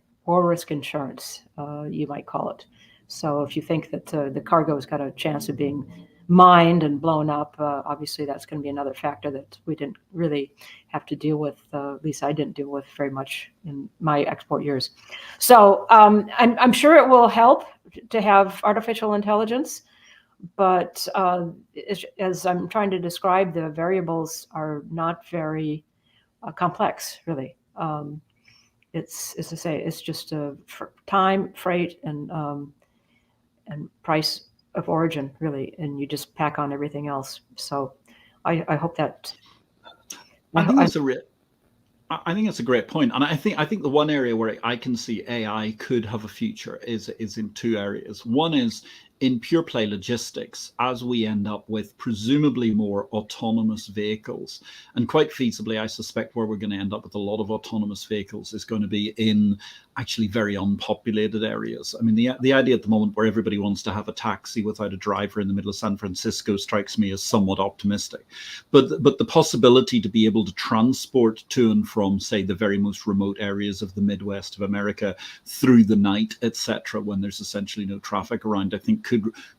insurance, you might call it. So if you think that the cargo's got a chance of being mined and blown up, obviously that's going to be another factor that we didn't really have to deal with. At least I didn't deal with very much in my export years. So I'm sure it will help to have artificial intelligence, but as I'm trying to describe, the variables are not very complex, really. It's, as I say, it's just time, freight, and price of origin, really, and you just pack on everything else. So I hope that. I think it's a great point, and I think the one area where I can see AI could have a future is in two areas. One is in pure play logistics, as we end up with presumably more autonomous vehicles, and quite feasibly, I suspect where we're going to end up with a lot of autonomous vehicles is going to be in actually very unpopulated areas. I mean, the idea at the moment where everybody wants to have a taxi without a driver in the middle of San Francisco strikes me as somewhat optimistic. But the possibility to be able to transport to and from, say, the very most remote areas of the Midwest of America through the night, etc., when there's essentially no traffic around, I think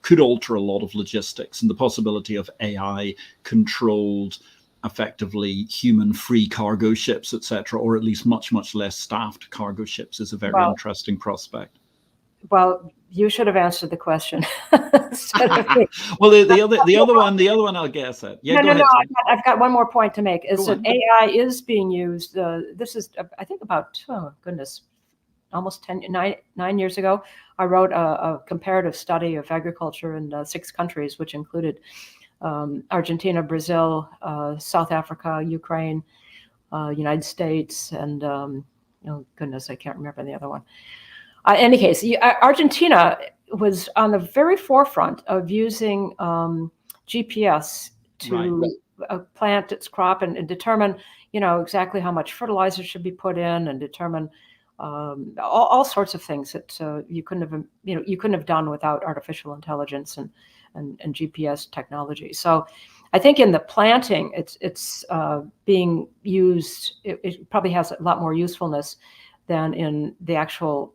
could alter a lot of logistics. And the possibility of AI controlled, effectively human-free cargo ships, etc., or at least much less staffed cargo ships, is a very interesting prospect. Well, you should have answered the question. Well, the other one, I'll guess it. Yeah, no. I've got one more point to make. Is that AI is being used. This is, I think, about almost 9 years ago. I wrote a comparative study of agriculture in 6 countries, which included Argentina, Brazil, South Africa, Ukraine, United States, and I can't remember the other one. any case, Argentina was on the very forefront of using GPS to plant its crop and determine, exactly how much fertilizer should be put in, and determine all sorts of things that you couldn't have done without artificial intelligence and GPS technology. So I think in the planting, it's being used. It probably has a lot more usefulness than in the actual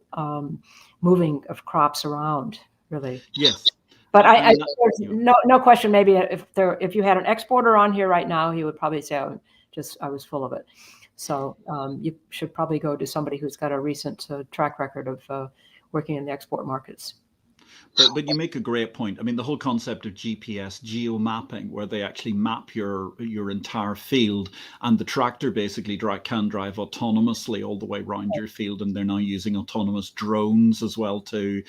moving of crops around, really. Yes. But there's no question. Maybe if you had an exporter on here right now, he would probably say, I was full of it. So you should probably go to somebody who's got a recent track record of working in the export markets. But you make a great point. I mean, the whole concept of GPS, geo-mapping, where they actually map your entire field, and the tractor basically can drive autonomously all the way around your field, and they're now using autonomous drones as well to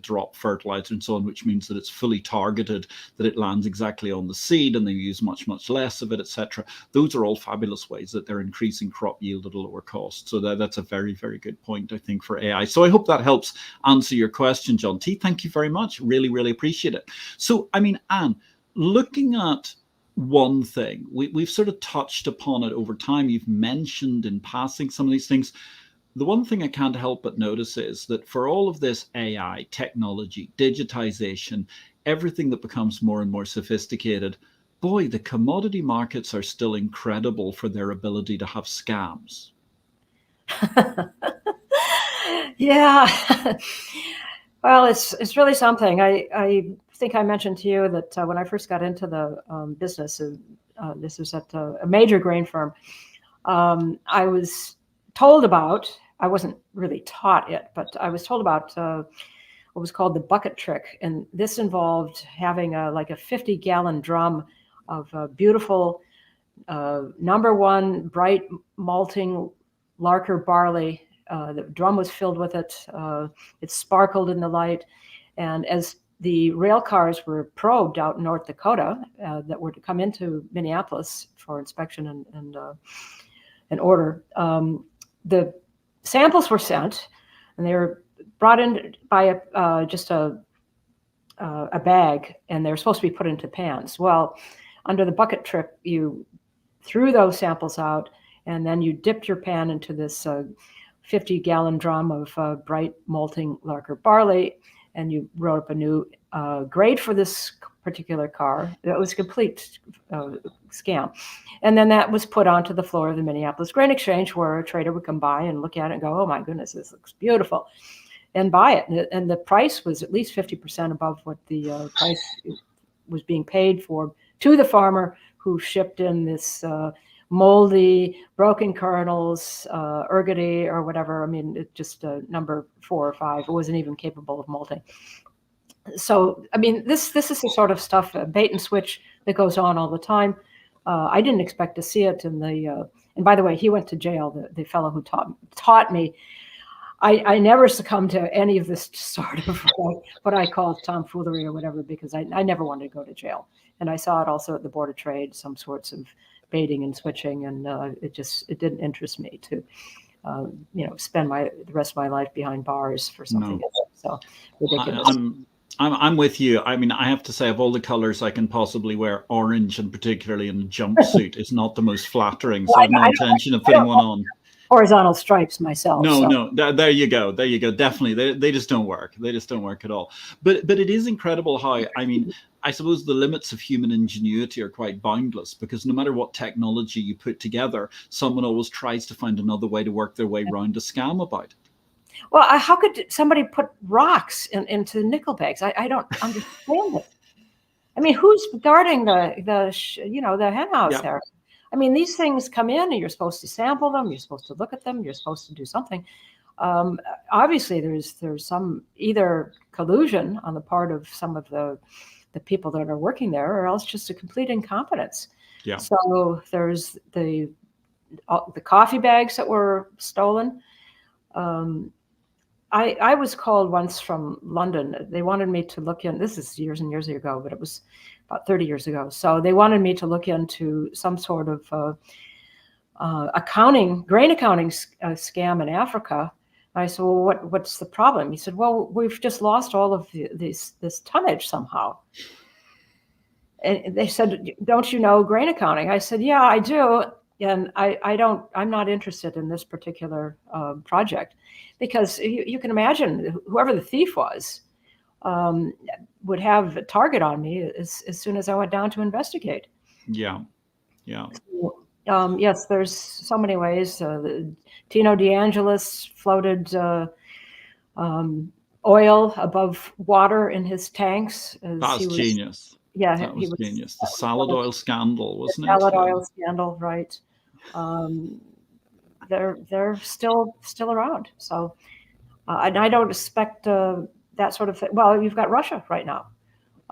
drop fertilizer and so on, which means that it's fully targeted, that it lands exactly on the seed, and they use much less of it, etc. Those are all fabulous ways that they're increasing crop yield at a lower cost. So that's a very, very good point, I think, for AI. So I hope that helps answer your question, John T. Thank you very much. Really, really appreciate it. So, I mean, Anne, looking at one thing, we've sort of touched upon it over time. You've mentioned in passing some of these things. The one thing I can't help but notice is that for all of this AI, technology, digitization, everything that becomes more and more sophisticated, boy, the commodity markets are still incredible for their ability to have scams. Yeah. Well, it's really something. I think I mentioned to you that when I first got into the business, this was at a major grain firm, I was told about, I wasn't really taught it, but I was told about what was called the bucket trick. And this involved having like a 50-gallon drum of beautiful #1 bright malting Larker barley. The drum was filled with it. It sparkled in the light. And as the rail cars were probed out in North Dakota that were to come into Minneapolis for inspection and order, the samples were sent, and they were brought in by just a bag, and they were supposed to be put into pans. Well, under the bucket trick, you threw those samples out, and then you dipped your pan into this 50-gallon drum of bright malting Larker barley, and you wrote up a new grade for this particular car. It was a complete scam. And then that was put onto the floor of the Minneapolis Grain Exchange, where a trader would come by and look at it and go, oh my goodness, this looks beautiful, and buy it. And the price was at least 50% above what the price was being paid for to the farmer, who shipped in this moldy, broken kernels, ergoty or whatever. I mean, it just number 4 or 5. It wasn't even capable of malting. So, I mean, this is the sort of stuff, bait and switch, that goes on all the time. I didn't expect to see it in the. And by the way, he went to jail. The fellow who taught me. I never succumbed to any of this sort of what I call tomfoolery or whatever, because I never wanted to go to jail. And I saw it also at the Board of Trade, some sorts of baiting and switching, and it didn't interest me to spend the rest of my life behind bars for something so ridiculous. I'm with you. I mean, I have to say, of all the colors I can possibly wear, orange, and particularly in a jumpsuit, is not the most flattering. So I have no intention of putting one on. Horizontal stripes myself. No. There you go. Definitely, they just don't work. They just don't work at all. But it is incredible how, I mean, I suppose the limits of human ingenuity are quite boundless, because no matter what technology you put together, someone always tries to find another way to work their way around a scam about it. Well, how could somebody put rocks into nickel bags? I don't understand it. I mean, who's guarding the hen house there? I mean, these things come in, and you're supposed to sample them. You're supposed to look at them. You're supposed to do something. Obviously, there's some either collusion on the part of some of the people that are working there, or else just a complete incompetence. Yeah. So there's the coffee bags that were stolen. I was called once from London. They wanted me to look in. This is years and years ago, but it was about 30 years ago. So they wanted me to look into some sort of grain accounting scam in Africa, I said, well, what's the problem? He said, well, we've just lost all of this tonnage somehow. And they said, don't you know grain accounting? I said, yeah, I do. And I'm not interested in this particular project, because you can imagine whoever the thief was would have a target on me as soon as I went down to investigate. Yeah. Yeah. Yes, there's so many ways. Tino DeAngelis floated oil above water in his tanks. That's genius. Yeah, that was genius. The salad oil scandal, wasn't it? Salad oil scandal, right? They're still around. So, and I don't expect that sort of thing. Well, you've got Russia right now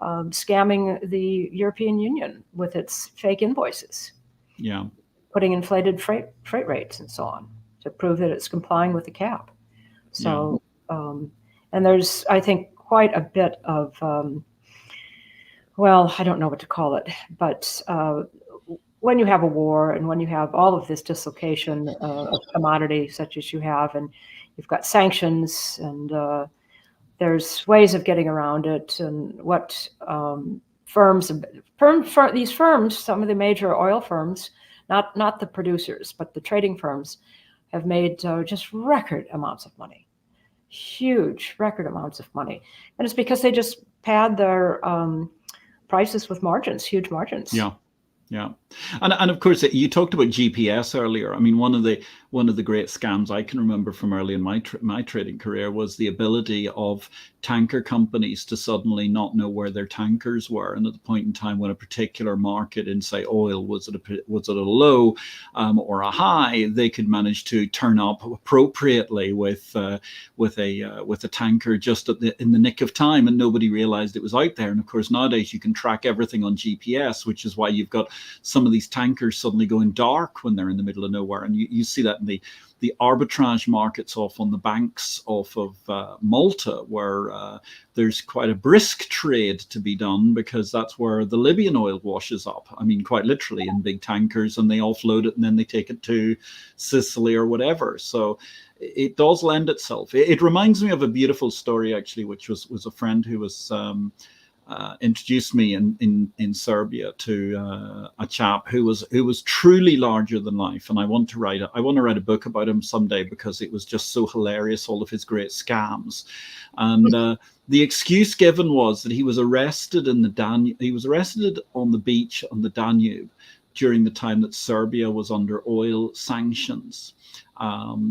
scamming the European Union with its fake invoices. Yeah. Putting inflated freight rates and so on to prove that it's complying with the cap. So, and there's, I think, quite a bit of, well, I don't know what to call it, but when you have a war and when you have all of this dislocation of commodity such as you have, and you've got sanctions, and there's ways of getting around it, and what these firms, some of the major oil firms, not the producers, but the trading firms, have made just record amounts of money, huge record amounts of money. And it's because they just pad their prices with margins, huge margins. Yeah. Yeah. And of course, you talked about GPS earlier. I mean, one of the great scams I can remember from early in my trading career was the ability of tanker companies to suddenly not know where their tankers were. And at the point in time when a particular market in, say, oil was at a low or a high, they could manage to turn up appropriately with a tanker just in the nick of time, and nobody realized it was out there. And of course, nowadays you can track everything on GPS, which is why you've got some of these tankers suddenly going dark when they're in the middle of nowhere. And you see that in the arbitrage markets off on the banks off of Malta, where there's quite a brisk trade to be done, because that's where the Libyan oil washes up. I mean, quite literally in big tankers, and they offload it and then they take it to Sicily or whatever. So it does lend itself. It reminds me of a beautiful story, actually, which was a friend who was introduced me in Serbia to a chap who was truly larger than life, and I want to write a book about him someday, because it was just so hilarious, all of his great scams. And the excuse given was that he was arrested in the Danube. He was arrested on the beach on the Danube during the time that Serbia was under oil sanctions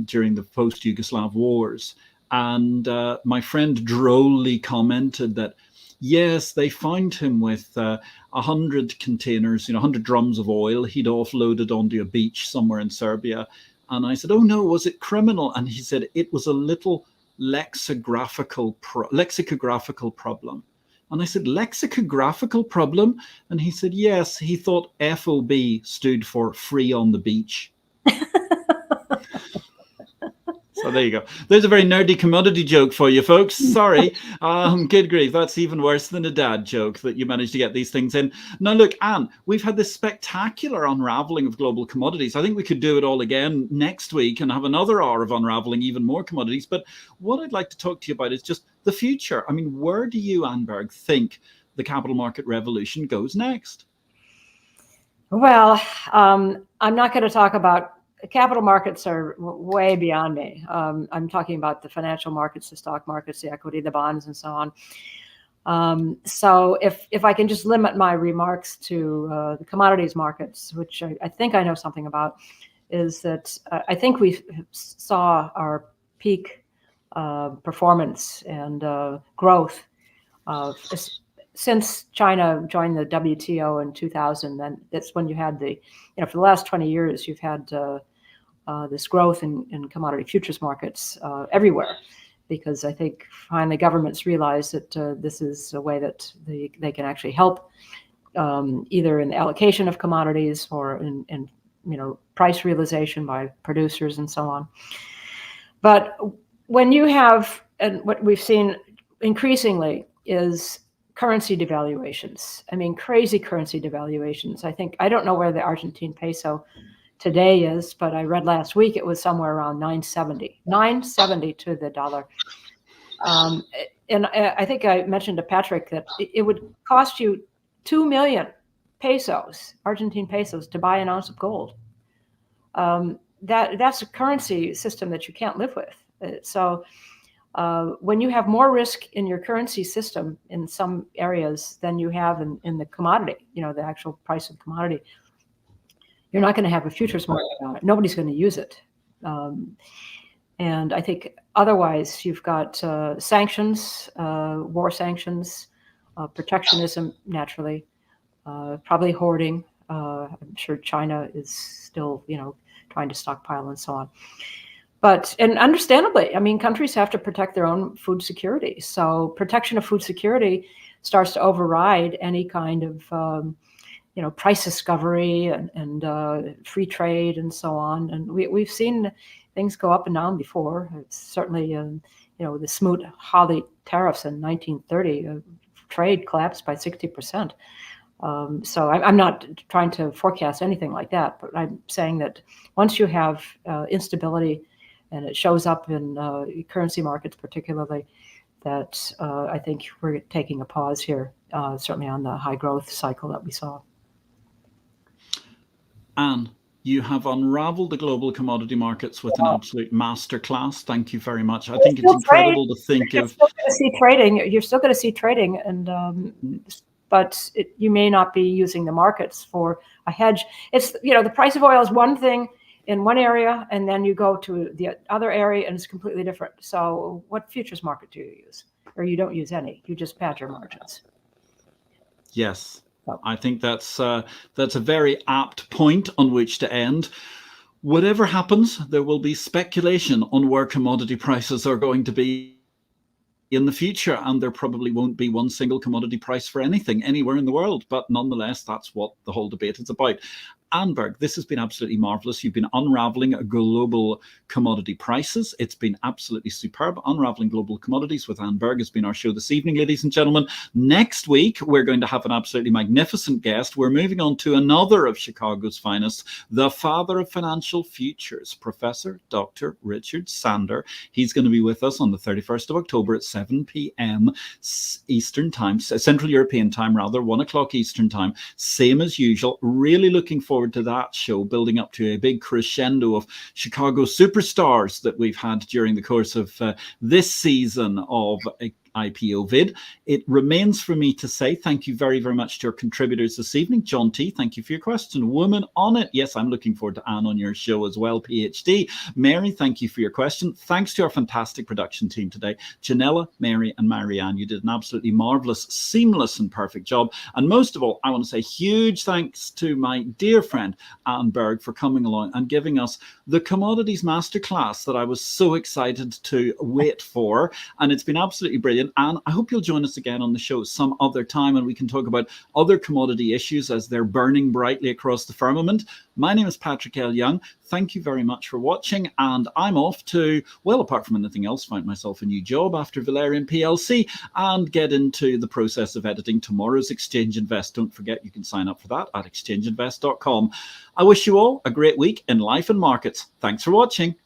during the post-Yugoslav wars. And my friend drolly commented that, yes, they found him with 100 containers, 100 drums of oil he'd offloaded onto a beach somewhere in Serbia. And I said, oh no, was it criminal? And he said it was a little lexicographical problem. And I said, lexicographical problem? And he said, yes, he thought FOB stood for free on the beach. So there you go. There's a very nerdy commodity joke for you, folks. Sorry. Good grief. That's even worse than a dad joke, that you managed to get these things in. Now, look, Anne, we've had this spectacular unraveling of global commodities. I think we could do it all again next week and have another hour of unraveling even more commodities. But what I'd like to talk to you about is just the future. I mean, where do you, Ann Berg, think the capital market revolution goes next? Well, I'm not going to talk about capital markets. Are way beyond me. I'm talking about the financial markets, the stock markets, the equity, the bonds, and so on. So if I can just limit my remarks to the commodities markets, which I think I know something about, is that I think we saw our peak performance and growth since China joined the WTO in 2000. Then that's when you had for the last 20 years, you've had this growth in commodity futures markets everywhere, because I think finally governments realize that this is a way that they can actually help either in the allocation of commodities or in price realization by producers and so on. But when you have, and what we've seen increasingly is currency devaluations. I mean, crazy currency devaluations. I don't know where the Argentine peso today is, but I read last week it was somewhere around 970 to the dollar. And I think I mentioned to Patrick that it would cost you 2 million pesos, Argentine pesos, to buy an ounce of gold. That's a currency system that you can't live with. So when you have more risk in your currency system in some areas than you have in the commodity, the actual price of commodity, you're not going to have a futures market on it. Nobody's going to use it. And I think otherwise you've got sanctions, war sanctions, protectionism, naturally, probably hoarding. I'm sure China is still, trying to stockpile and so on. And understandably, I mean, countries have to protect their own food security. So protection of food security starts to override any kind of, price discovery and free trade and so on. And we've seen things go up and down before. It's certainly, the Smoot-Hawley tariffs in 1930, trade collapsed by 60%. So I'm not trying to forecast anything like that, but I'm saying that once you have instability and it shows up in currency markets particularly, that I think we're taking a pause here, certainly on the high growth cycle that we saw. Anne, you have unraveled the global commodity markets with an absolute masterclass. Thank you very much. I think it's incredible to think of. You're still going to see trading. You're still going to see trading, and but you may not be using the markets for a hedge. It's the price of oil is one thing in one area, and then you go to the other area, and it's completely different. So, what futures market do you use? Or you don't use any? You just pad your margins. Yes. I think that's a very apt point on which to end. Whatever happens, there will be speculation on where commodity prices are going to be in the future, and there probably won't be one single commodity price for anything anywhere in the world. But nonetheless, that's what the whole debate is about. Ann Berg, this has been absolutely marvelous. You've been unraveling global commodity prices. It's been absolutely superb. Unraveling Global Commodities with Ann Berg has been our show this evening, ladies and gentlemen. Next week, we're going to have an absolutely magnificent guest. We're moving on to another of Chicago's finest, the father of financial futures, Professor Dr. Richard Sander. He's going to be with us on the 31st of October at 7 p.m. Eastern Time, Central European Time, rather, 1 o'clock Eastern Time, same as usual. Really looking forward to that show, building up to a big crescendo of Chicago superstars that we've had during the course of this season of IPO-VID. It remains for me to say thank you very, very much to our contributors this evening. John T., thank you for your question. Woman on it. Yes, I'm looking forward to Anne on your show as well, PhD. Mary, thank you for your question. Thanks to our fantastic production team today. Janella, Mary, and Marianne, you did an absolutely marvelous, seamless, and perfect job. And most of all, I want to say huge thanks to my dear friend, Ann Berg, for coming along and giving us the Commodities Masterclass that I was so excited to wait for. And it's been absolutely brilliant. And I hope you'll join us again on the show some other time, and we can talk about other commodity issues as they're burning brightly across the firmament. My name is Patrick L. Young. Thank you very much for watching, and I'm off to, well, apart from anything else, find myself a new job after Valerian PLC and get into the process of editing tomorrow's Exchange Invest. Don't forget, you can sign up for that at exchangeinvest.com. I wish you all a great week in life and markets. Thanks for watching.